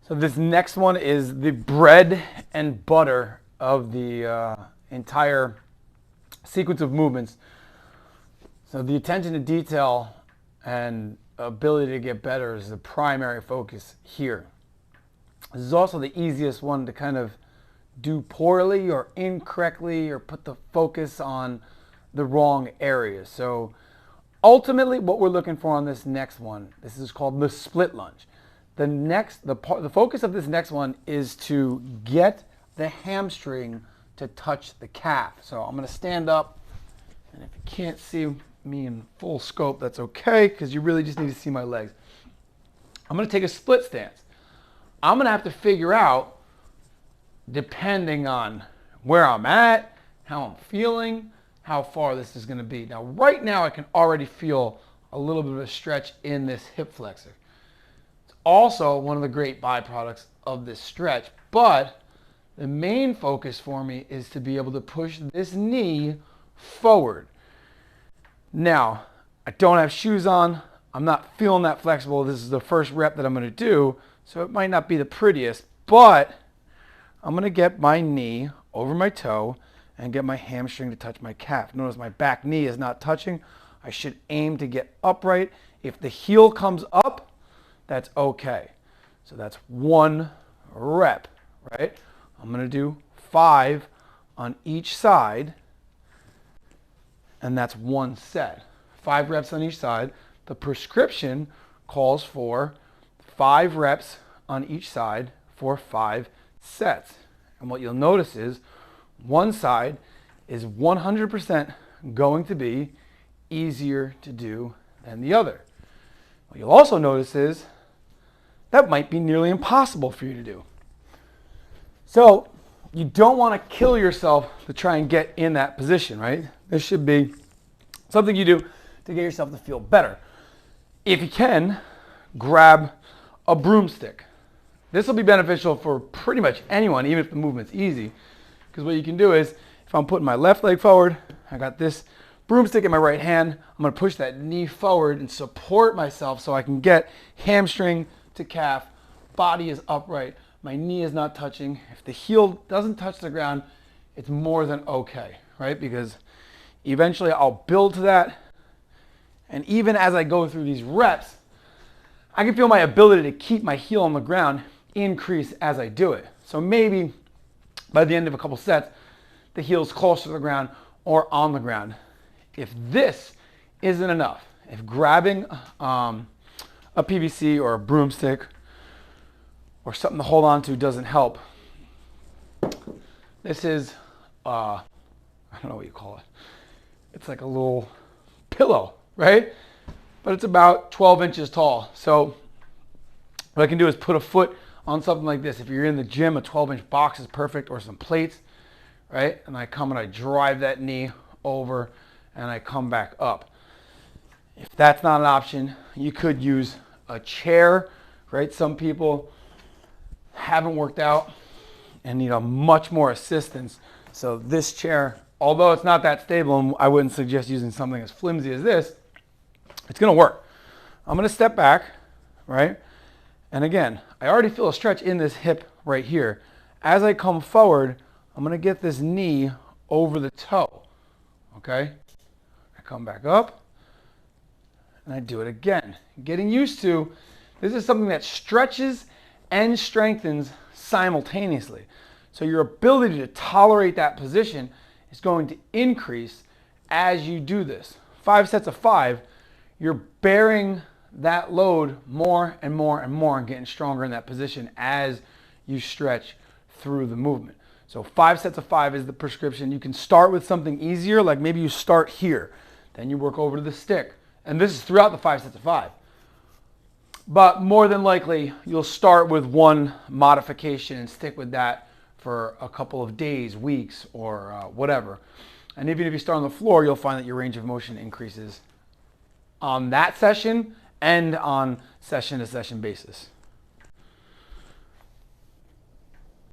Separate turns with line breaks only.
So this next one is the bread and butter of the entire sequence of movements. So the attention to detail and ability to get better is the primary focus here. This is also the easiest one to kind of do poorly or incorrectly or put the focus on the wrong areas. So ultimately what we're looking for on this next one, this is called the split lunge. The focus of this next one is to get the hamstring to touch the calf. So I'm going to stand up, and if you can't see me in full scope, that's okay, because you really just need to see my legs. I'm going to take a split stance. I'm going to have to figure out, depending on where I'm at, how I'm feeling, how far this is going to be. Now, right now, I can already feel a little bit of a stretch in this hip flexor. Also one of the great byproducts of this stretch, but the main focus for me is to be able to push this knee forward. Now, I don't have shoes on. I'm not feeling that flexible. This is the first rep that I'm going to do, so it might not be the prettiest, but I'm going to get my knee over my toe and get my hamstring to touch my calf. Notice my back knee is not touching. I should aim to get upright. If the heel comes up, that's okay. So that's one rep, right? I'm going to do 5 on each side, and that's one set. 5 reps on each side. The prescription calls for 5 reps on each side for 5 sets. And what you'll notice is one side is 100% going to be easier to do than the other. What you'll also notice is that might be nearly impossible for you to do. So you don't want to kill yourself to try and get in that position, right? This should be something you do to get yourself to feel better. If you can, grab a broomstick. This will be beneficial for pretty much anyone, even if the movement's easy. Because what you can do is, if I'm putting my left leg forward, I got this broomstick in my right hand, I'm going to push that knee forward and support myself so I can get hamstring to calf, body is upright, my knee is not touching. If the heel doesn't touch the ground, it's more than okay, right? Because eventually I'll build to that, and even as I go through these reps, I can feel my ability to keep my heel on the ground increase as I do it. So maybe by the end of a couple sets, the heel's closer to the ground or on the ground. If this isn't enough, if grabbing a PVC or a broomstick or something to hold on to doesn't help, this is, I don't know what you call it. It's like a little pillow, right? But it's about 12 inches tall. So what I can do is put a foot on something like this. If you're in the gym, a 12-inch box is perfect, or some plates, right? And I come and I drive that knee over and I come back up. If that's not an option, you could use a chair, right? Some people haven't worked out and need a much more assistance. So this chair, although it's not that stable, and I wouldn't suggest using something as flimsy as this, it's going to work. I'm going to step back, right? And again, I already feel a stretch in this hip right here. As I come forward, I'm going to get this knee over the toe, okay? I come back up, and I do it again. Getting used to, this is something that stretches and strengthens simultaneously. So your ability to tolerate that position is going to increase as you do this. 5 sets of 5, you're bearing that load more and more and more and getting stronger in that position as you stretch through the movement. So 5 sets of 5 is the prescription. You can start with something easier, like maybe you start here, then you work over to the stick. And this is throughout the 5 sets of 5. But more than likely, you'll start with one modification and stick with that for a couple of days, weeks, or whatever. And even if you start on the floor, you'll find that your range of motion increases on that session and on session-to-session basis.